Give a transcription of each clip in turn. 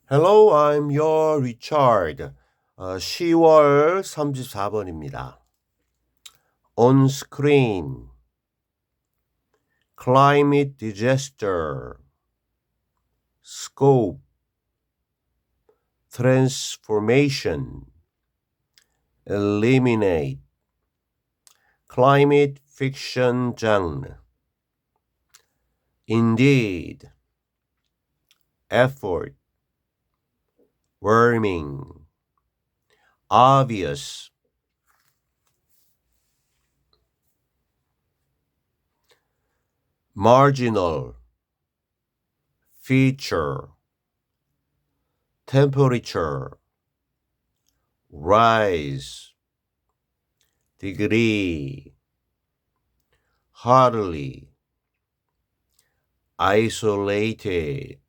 Hello, I'm your Richard. 10월 34번입니다. On screen, climate disaster, scope, transformation, eliminate, climate fiction genre, indeed, effort, warming, obvious, marginal, feature, temperature, rise, degree, hardly, isolated,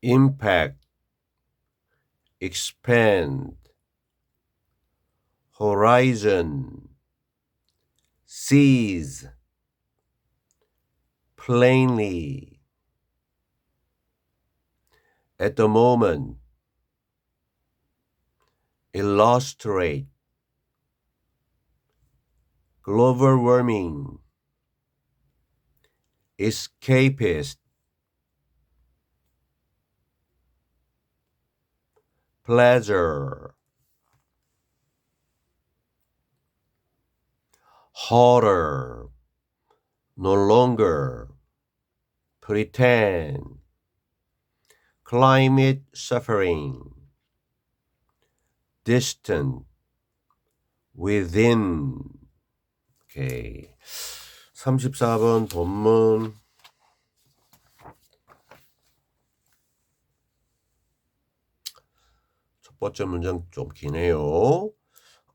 impact, expand, horizon, seize, plainly, at the moment, illustrate, global warming, escapist, pleasure, horror, no longer, pretend, climate suffering, distant, within. 오케이. 34번 본문. 첫 번째 문장 좀 기네요.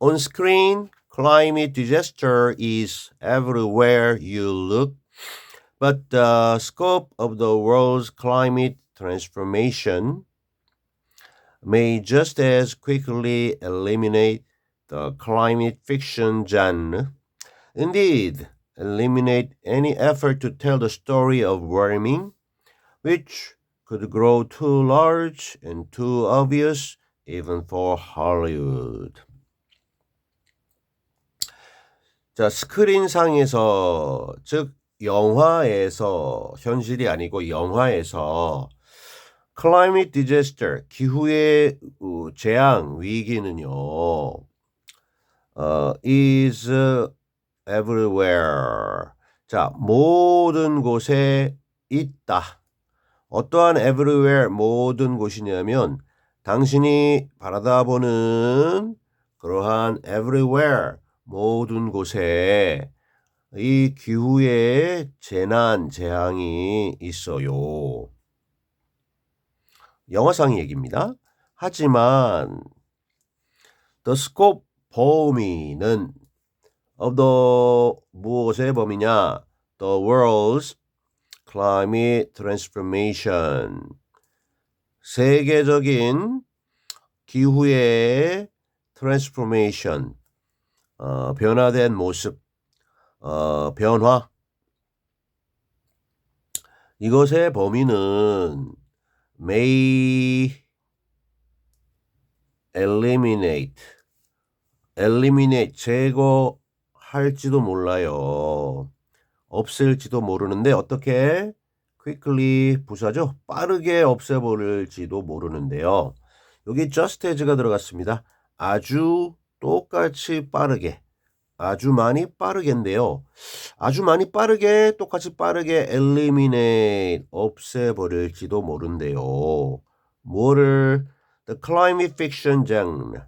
On screen, climate disaster is everywhere you look, but the scope of the world's climate transformation may just as quickly eliminate the climate fiction genre. Indeed, eliminate any effort to tell the story of warming, which could grow too large and too obvious even for Hollywood. 자, 스크린상에서, 즉 영화에서, 현실이 아니고 영화에서 climate disaster, 기후의 재앙, 위기는요, is everywhere. 자, 모든 곳에 있다. 어떠한 everywhere, 모든 곳이냐면 당신이 바라다보는 그러한 everywhere, 모든 곳에 이 기후의 재난, 재앙이 있어요. 영화상 얘기입니다. 하지만 the scope, 범위는 of the 무엇의 범위냐? The world's climate transformation. 세계적인 기후의 transformation. 변화된 모습, 변화. 이것의 범위는 may eliminate, 제거할지도 몰라요. 없앨지도 모르는데 어떻게? quickly 부사죠. 빠르게 없애버릴지도 모르는데요. 여기 just as가 들어갔습니다. 아주 똑같이 빠르게, 아주 많이 빠르게인데요. 아주 많이 빠르게, 똑같이 빠르게 eliminate, 없애버릴지도 모른대요. 뭐를? The climate fiction genre.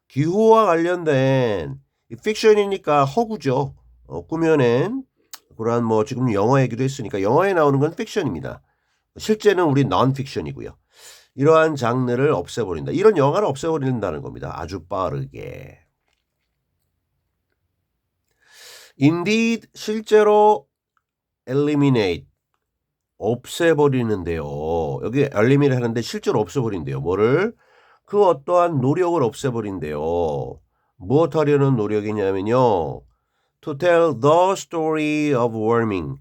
기후와 관련된 픽션이니까 허구죠. 꾸며낸 그러한 뭐 지금 영화 얘기도 했으니까 영화에 나오는 건 픽션입니다. 실제는 우리 non-fiction이고요. 이러한 장르를 없애버린다. 이런 영화를 없애버린다는 겁니다. 아주 빠르게. Indeed, 실제로 eliminate, 없애버리는데요. 여기 eliminate 하는데 실제로 없애버린대요. 뭐를? 그 어떠한 노력을 없애버린대요. 무엇 하려는 노력이냐면요. to tell the story of warming.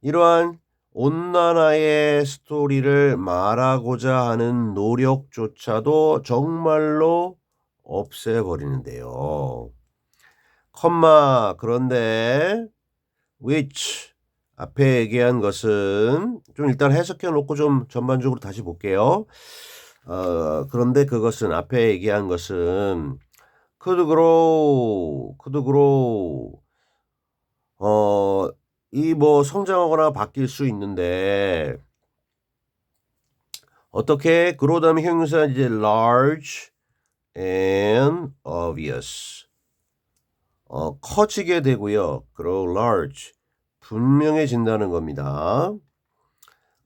이러한 온난화의 스토리를 말하고자 하는 노력조차도 정말로 없애버리는데요. 컴마 그런데 which 앞에 얘기한 것은 좀 일단 해석해 놓고 좀 전반적으로 다시 볼게요. 그런데 그것은 앞에 얘기한 것은 could grow 이 뭐 성장하거나 바뀔 수 있는데 어떻게 grow 다음에 형용사 이제 large and obvious 커지게 되고요. grow large 분명해진다는 겁니다.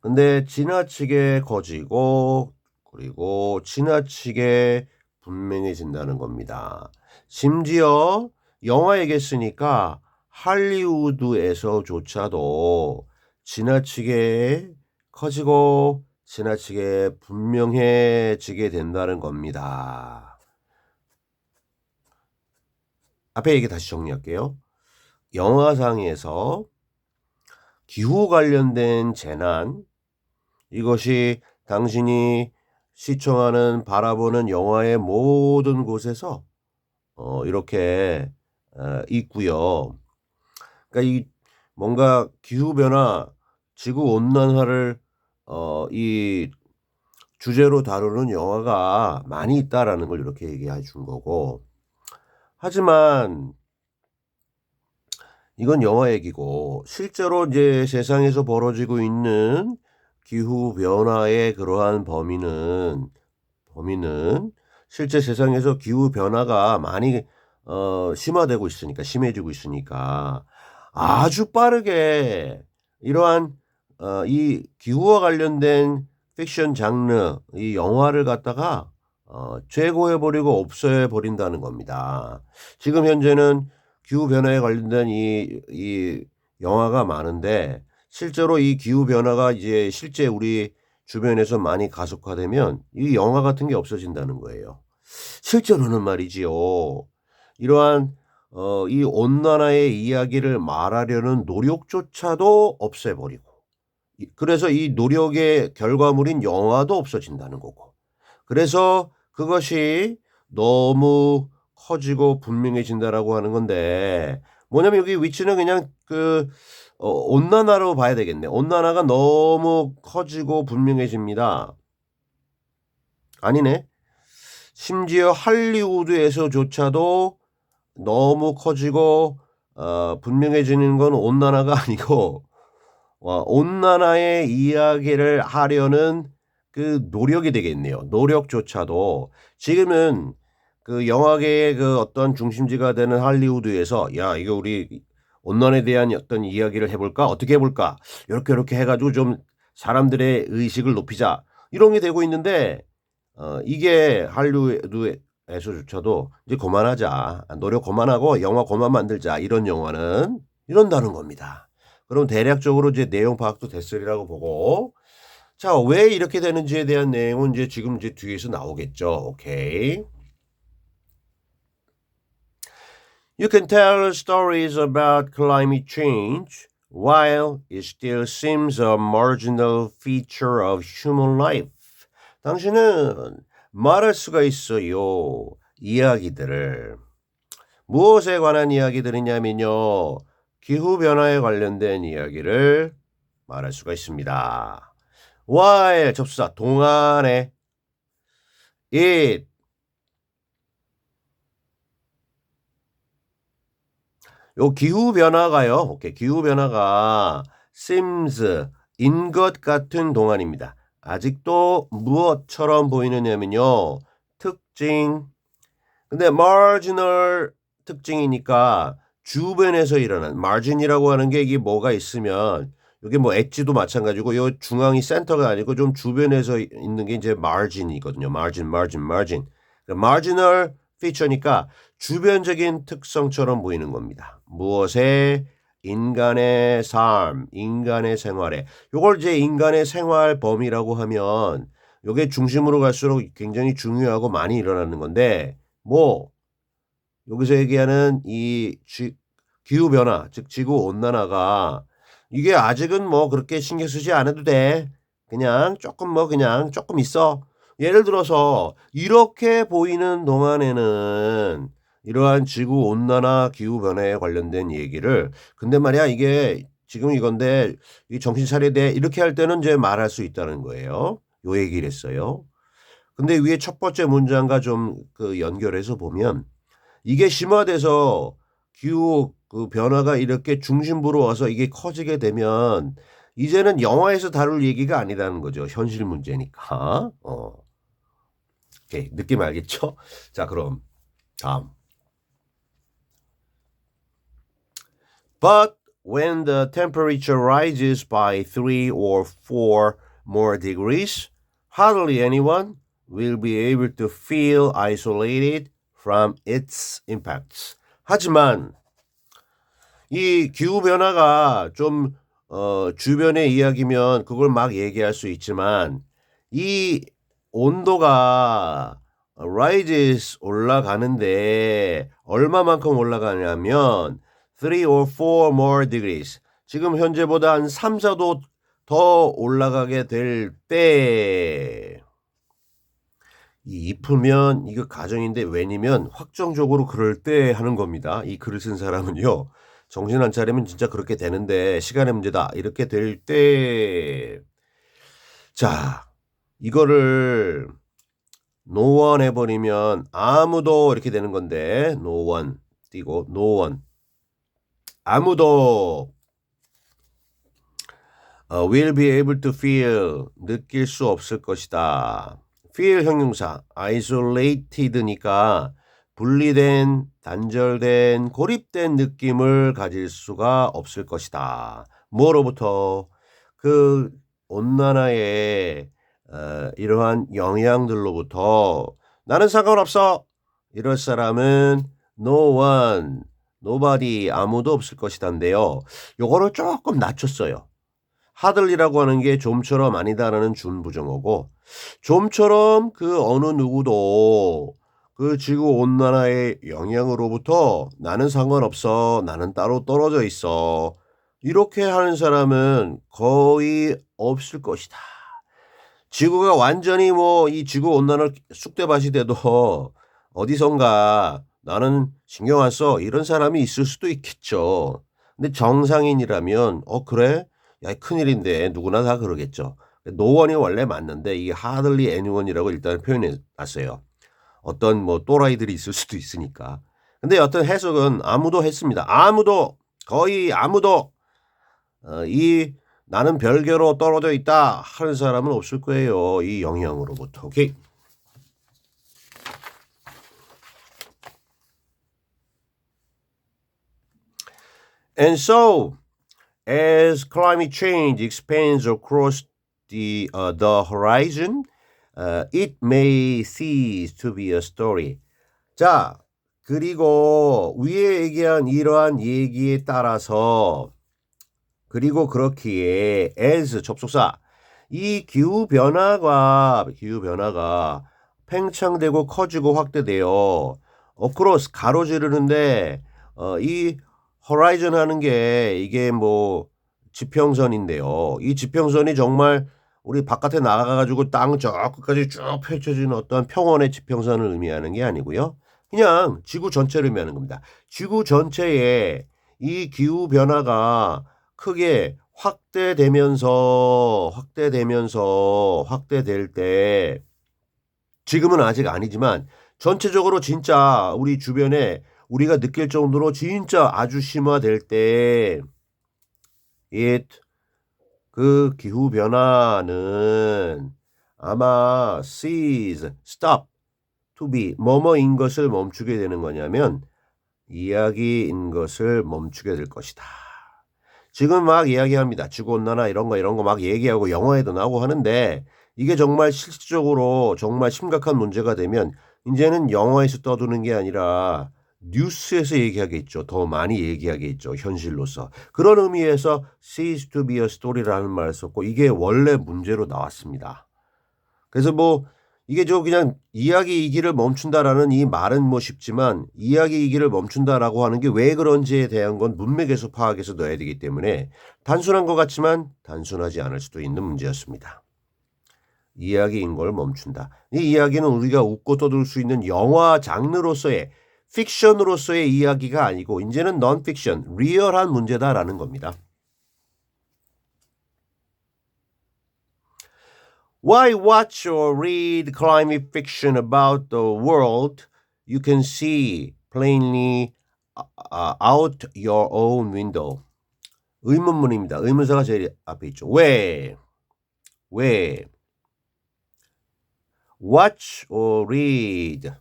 근데 지나치게 커지고 그리고 지나치게 분명해진다는 겁니다. 심지어 영화 얘기했으니까 할리우드에서조차도 지나치게 커지고 지나치게 분명해지게 된다는 겁니다. 앞에 얘기 다시 정리할게요. 영화상에서 기후 관련된 재난 이것이 당신이 시청하는 바라보는 영화의 모든 곳에서 이렇게 있고요. 그러니까 이 뭔가 기후 변화, 지구 온난화를 이 주제로 다루는 영화가 많이 있다라는 걸 이렇게 얘기해 준 거고. 하지만 이건 영화 얘기고 실제로 이제 세상에서 벌어지고 있는 기후 변화의 그러한 범위는 실제 세상에서 기후 변화가 많이 심화되고 있으니까 심해지고 있으니까 아주 빠르게 이러한 이 기후와 관련된 픽션 장르 이 영화를 갖다가 제거해 버리고 없애 버린다는 겁니다. 지금 현재는 기후 변화에 관련된 이 영화가 많은데 실제로 이 기후 변화가 이제 실제 우리 주변에서 많이 가속화되면 이 영화 같은 게 없어진다는 거예요. 실제로는 말이지요. 이러한 이 온난화의 이야기를 말하려는 노력조차도 없애버리고 그래서 이 노력의 결과물인 영화도 없어진다는 거고. 그래서 그것이 너무 커지고 분명해진다라고 하는 건데 뭐냐면 여기 위치는 그냥 온난화로 봐야 되겠네. 온난화가 너무 커지고 분명해집니다. 아니네. 심지어 할리우드에서조차도 너무 커지고 분명해지는 건 온난화가 아니고 온난화의 이야기를 하려는 그 노력이 되겠네요. 노력조차도 지금은 그 영화계의 그 어떤 중심지가 되는 할리우드에서 야 이거 우리 온난화에 대한 어떤 이야기를 해볼까 어떻게 해볼까 이렇게 해가지고 좀 사람들의 의식을 높이자 이런 게 되고 있는데 이게 할리우드에서조차도 이제 그만하자 노력 그만하고 영화 그만 만들자 이런 영화는 이런다는 겁니다. 그럼 대략적으로 이제 내용 파악도 됐으리라고 보고 자, 왜 이렇게 되는지에 대한 내용은 이제 지금 이제 뒤에서 나오겠죠. 오케이. You can tell stories about climate change while it still seems a marginal feature of human life. 당신은 말할 수가 있어요. 이야기들을. 무엇에 관한 이야기들이냐면요. 기후변화에 관련된 이야기를 말할 수가 있습니다. while 접수사 동안에 it 요 기후 변화가요. 오케이. 기후 변화가 seems 인 것 같은 동안입니다. 아직도 무엇처럼 보이느냐면요. 특징. 근데 marginal 특징이니까 주변에서 일어난 margin이라고 하는 게 이게 뭐가 있으면 이게 뭐 엣지도 마찬가지고 요 중앙이 센터가 아니고 좀 주변에서 있는 게 이제 margin이거든요. margin. marginal feature니까 주변적인 특성처럼 보이는 겁니다. 무엇에 인간의 삶, 인간의 생활에 요걸 이제 인간의 생활 범위라고 하면 요게 중심으로 갈수록 굉장히 중요하고 많이 일어나는 건데 뭐 여기서 얘기하는 이 기후 변화, 즉 지구 온난화가 이게 아직은 뭐 그렇게 신경 쓰지 않아도 돼. 그냥 조금 뭐 그냥 조금 있어. 예를 들어서 이렇게 보이는 동안에는 이러한 지구 온난화 기후 변화에 관련된 얘기를 근데 말이야 이게 지금 이건데 이 정신 차려야 돼. 이렇게 할 때는 이제 말할 수 있다는 거예요. 요 얘기를 했어요. 근데 위에 첫 번째 문장과 좀 그 연결해서 보면 이게 심화돼서 기후 그 변화가 이렇게 중심부로 와서 이게 커지게 되면 이제는 영화에서 다룰 얘기가 아니라는 거죠. 현실 문제니까. 오케이. 느낌 알겠죠? 자, 그럼 다음. But when the temperature rises by 3 or 4 more degrees, hardly anyone will be able to feel isolated from its impacts. 하지만 이 기후 변화가 좀 주변의 이야기면 그걸 막 얘기할 수 있지만 이 온도가 rises 올라가는데 얼마만큼 올라가냐면 3 or 4 more degrees. 지금 현재보다 한 3, 4도 더 올라가게 될 때 이 if면 이거 가정인데 왜냐면 확정적으로 그럴 때 하는 겁니다. 이 글을 쓴 사람은요. 정신 안 차리면 진짜 그렇게 되는데 시간의 문제다. 이렇게 될 때 자, 이거를 no one 해버리면 아무도 이렇게 되는 건데 no one 띄고 no one 아무도 will be able to feel 느낄 수 없을 것이다. feel 형용사 isolated니까 분리된 단절된 고립된 느낌을 가질 수가 없을 것이다. 뭐로부터 그 온난화의 이러한 영향들로부터 나는 상관없어 이럴 사람은 no one nobody 아무도 없을 것이다인데요. 요거를 조금 낮췄어요. 하들리라고 하는 게 좀처럼 아니다라는 준부정어고 좀처럼 그 어느 누구도 그 지구 온난화의 영향으로부터 나는 상관없어. 나는 따로 떨어져 있어. 이렇게 하는 사람은 거의 없을 것이다. 지구가 완전히 뭐 이 지구 온난화를 쑥대밭이 돼도 어디선가 나는 신경 안 써. 이런 사람이 있을 수도 있겠죠. 근데 정상인이라면 그래? 야, 큰일인데 누구나 다 그러겠죠. 노원이 원래 맞는데 이게 hardly anyone이라고 일단 표현해 놨어요. 어떤 뭐 또라이들이 있을 수도 있으니까. 근데 어떤 해석은 아무도 했습니다. 아무도 거의 아무도 이 나는 별개로 떨어져 있다 하는 사람은 없을 거예요. 이 영향으로부터. 오케이. And so as climate change expands across the horizon, it may cease to be a story. 자, 그리고 위에 얘기한 이러한 얘기에 따라서 그리고 그렇기에 as 접속사 이 기후 변화가 팽창되고 커지고 확대되어 across 가로지르는데 이 horizon 하는 게 이게 뭐 지평선인데요. 이 지평선이 정말 우리 바깥에 나가가지고 땅 저 끝까지 쭉 펼쳐지는 어떤 평원의 지평선을 의미하는 게 아니고요. 그냥 지구 전체를 의미하는 겁니다. 지구 전체에 이 기후 변화가 크게 확대될 때 지금은 아직 아니지만 전체적으로 진짜 우리 주변에 우리가 느낄 정도로 진짜 아주 심화될 때 그 기후 변화는 아마 stop to be 뭐뭐인 것을 멈추게 되는 거냐면 이야기인 것을 멈추게 될 것이다. 지금 막 이야기합니다. 지구온난화 이런 거 막 얘기하고 영화에도 나오고 하는데 이게 정말 실질적으로 정말 심각한 문제가 되면 이제는 영화에서 떠드는 게 아니라 뉴스에서 얘기하겠죠. 더 많이 얘기하겠죠. 현실로서. 그런 의미에서 cease to be a story라는 말을 썼고 이게 원래 문제로 나왔습니다. 그래서 뭐 이게 그냥 이야기이기를 멈춘다라는 이 말은 뭐 쉽지만 이야기이기를 멈춘다라고 하는 게 왜 그런지에 대한 건 문맥에서 파악해서 넣어야 되기 때문에 단순한 것 같지만 단순하지 않을 수도 있는 문제였습니다. 이야기인 걸 멈춘다. 이 이야기는 우리가 웃고 떠들 수 있는 영화 장르로서의 픽션으로서의 이야기가 아니고 이제는 non-fiction, 리얼한 문제다라는 겁니다. Why watch or read climate fiction about the world you can see plainly out your own window? 의문문입니다. 의문사가 제일 앞에 있죠. 왜? Watch or read.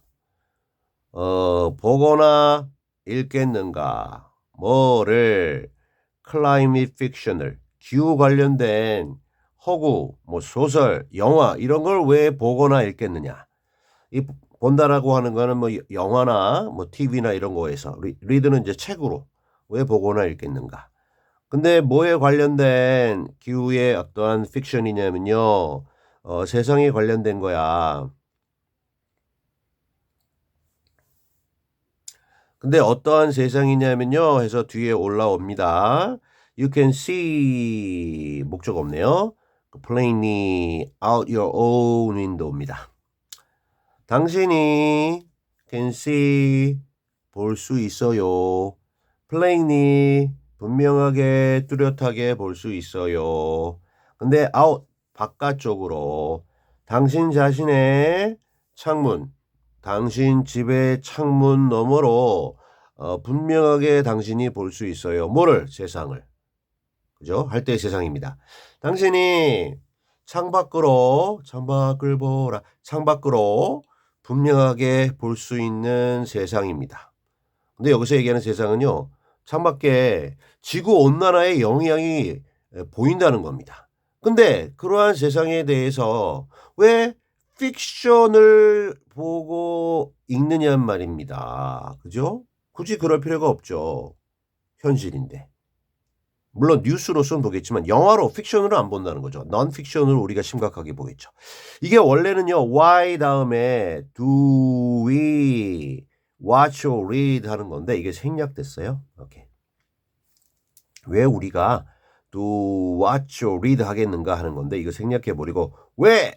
보거나 읽겠는가? 뭐를? climate fiction을. 기후 관련된 허구, 뭐 소설, 영화 이런 걸 왜 보거나 읽겠느냐? 이 본다라고 하는 거는 뭐 영화나 뭐 TV나 이런 거에서 리드는 이제 책으로 왜 보거나 읽겠는가? 근데 뭐에 관련된 기후의 어떠한 픽션이냐면요. 세상에 관련된 거야. 근데 어떠한 세상이냐면요. 해서 뒤에 올라옵니다. You can see 목적 없네요. plainly out your own window입니다. 당신이 can see 볼 수 있어요. plainly 분명하게 뚜렷하게 볼 수 있어요. 근데 out 바깥쪽으로 당신 자신의 창문, 당신 집의 창문 너머로 분명하게 당신이 볼 수 있어요. 뭐를? 세상을. 그죠? 할 때의 세상입니다. 당신이 창밖을 보라. 창밖으로 분명하게 볼 수 있는 세상입니다. 근데 여기서 얘기하는 세상은요. 창밖에 지구 온난화의 영향이 보인다는 겁니다. 근데 그러한 세상에 대해서 왜 픽션을 보고 읽느냐 말입니다. 그죠? 굳이 그럴 필요가 없죠. 현실인데. 물론 뉴스로서는 보겠지만 영화로 픽션으로 안 본다는 거죠. non-fiction으로 우리가 심각하게 보겠죠. 이게 원래는요. why 다음에 do we watch or read 하는 건데 이게 생략됐어요. 오케이. 왜 우리가 do watch or read 하겠는가 하는 건데 이거 생략해버리고 왜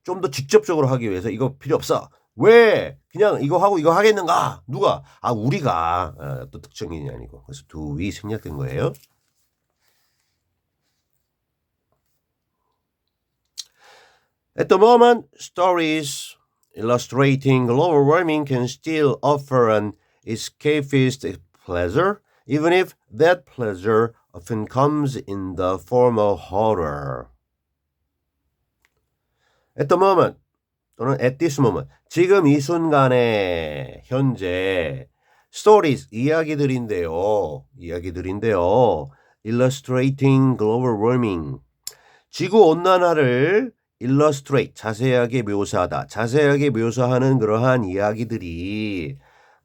좀 더 직접적으로 하기 위해서 이거 필요 없어. 왜 그냥 이거 하고 이거 하겠는가? 누가? 우리가 또 특정인이 아니고 그래서 do we 생략된 거예요. At the moment, stories illustrating global warming can still offer an escapist pleasure, even if that pleasure often comes in the form of horror. At the moment, 또는 at this moment, 지금 이 순간에 현재 stories, 이야기들인데요. illustrating global warming, 지구온난화를 illustrate, 자세하게 묘사하다, 자세하게 묘사하는 그러한 이야기들이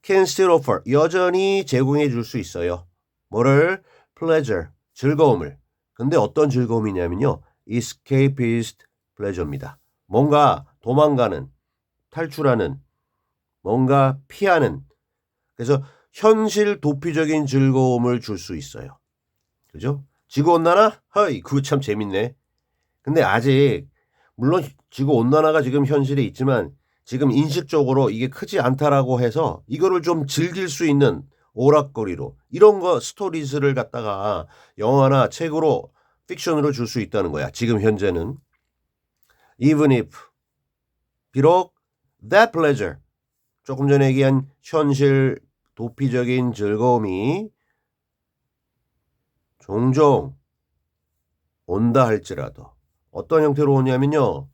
can still offer, 여전히 제공해 줄 수 있어요. 뭐를? pleasure, 즐거움을. 근데 어떤 즐거움이냐면요. escapist pleasure입니다. 뭔가 도망가는, 탈출하는, 뭔가 피하는. 그래서 현실 도피적인 즐거움을 줄 수 있어요. 그죠? 지구온난화? 허이, 그거 참 재밌네. 근데 아직 물론 지구온난화가 지금 현실에 있지만 지금 인식적으로 이게 크지 않다라고 해서 이거를 좀 즐길 수 있는 오락거리로 이런 거 스토리즈를 갖다가 영화나 책으로 픽션으로 줄 수 있다는 거야. 지금 현재는. Even if 비록 that pleasure 조금 전에 얘기한 현실 도피적인 즐거움이 종종 온다 할지라도 어떤 형태로 오냐면요.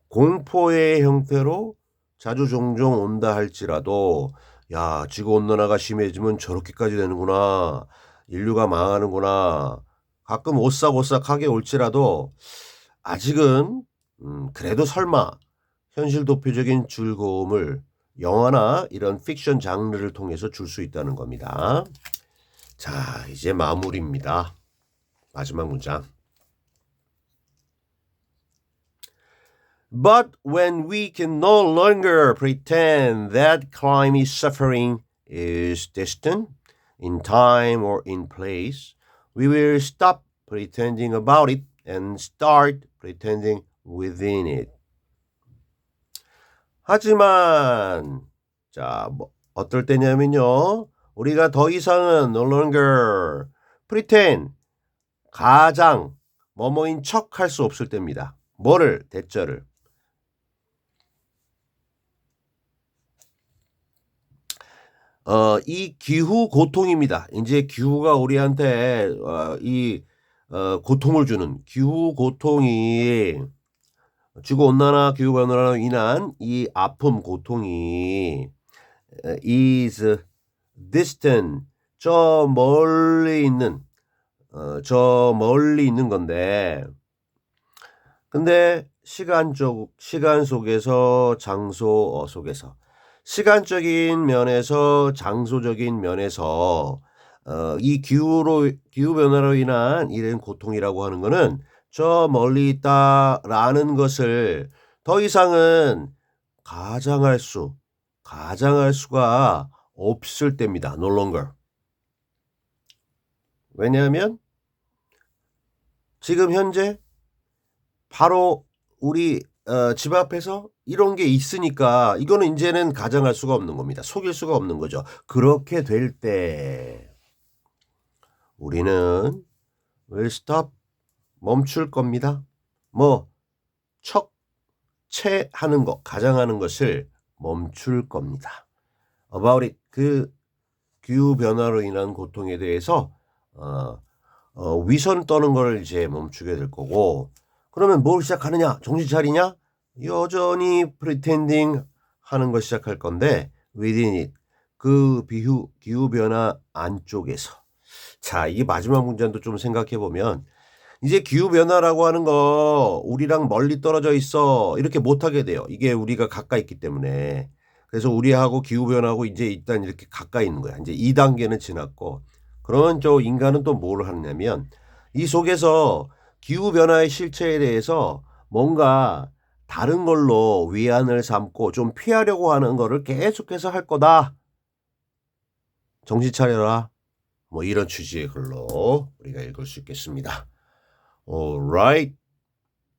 공포의 형태로 자주 종종 온다 할지라도 야 지구온난화가 심해지면 저렇게까지 되는구나. 인류가 망하는구나. 가끔 오싹오싹하게 올지라도 아직은 그래도 설마 현실 도피적인 즐거움을 영화나 이런 픽션 장르를 통해서 줄 수 있다는 겁니다. 자 이제 마무리입니다. 마지막 문장. But when we can no longer pretend that climate suffering is distant in time or in place, we will stop pretending about it and start pretending within it. 하지만 어떨 때냐면요. 우리가 더 이상은 no longer pretend 가장 뭐뭐인 척 할 수 없을 때입니다. 뭐를 대절을 이 기후 고통입니다. 이제 기후가 우리한테 고통을 주는 기후 고통이 지구 온난화 기후 변화로 인한 이 아픔 고통이 is distant 저 멀리 있는 건데 근데 시간 속에서 장소 속에서 시간적인 면에서 장소적인 면에서 이 기후 변화로 인한 이런 고통이라고 하는 거는 저 멀리 있다라는 것을 더 이상은 가장할 수가 없을 때입니다. No longer. 왜냐하면 지금 현재 바로 우리 집 앞에서 이런 게 있으니까 이거는 인제는 가장할 수가 없는 겁니다. 속일 수가 없는 거죠. 그렇게 될 때 우리는 will stop 멈출 겁니다. 척체하는 것, 가장하는 것을 멈출 겁니다. About it 그 기후 변화로 인한 고통에 대해서 위선 떠는 걸 이제 멈추게 될 거고 그러면 뭘 시작하느냐? 정신 차리냐? 여전히 pretending 하는 걸 시작할 건데 within it 그 기후 변화 안쪽에서 자, 이게 마지막 문장도 좀 생각해 보면 이제 기후 변화라고 하는 거 우리랑 멀리 떨어져 있어 이렇게 못 하게 돼요. 이게 우리가 가까이 있기 때문에. 그래서 우리하고 기후 변화하고 이제 일단 이렇게 가까이 있는 거야. 이제 2단계는 지났고 그러면 인간은 또 뭘 하냐면 이 속에서 기후 변화의 실체에 대해서 뭔가 다른 걸로 위안을 삼고 좀 피하려고 하는 거를 계속해서 할 거다. 정신 차려라. 이런 취지의 글로 우리가 읽을 수 있겠습니다. Alright.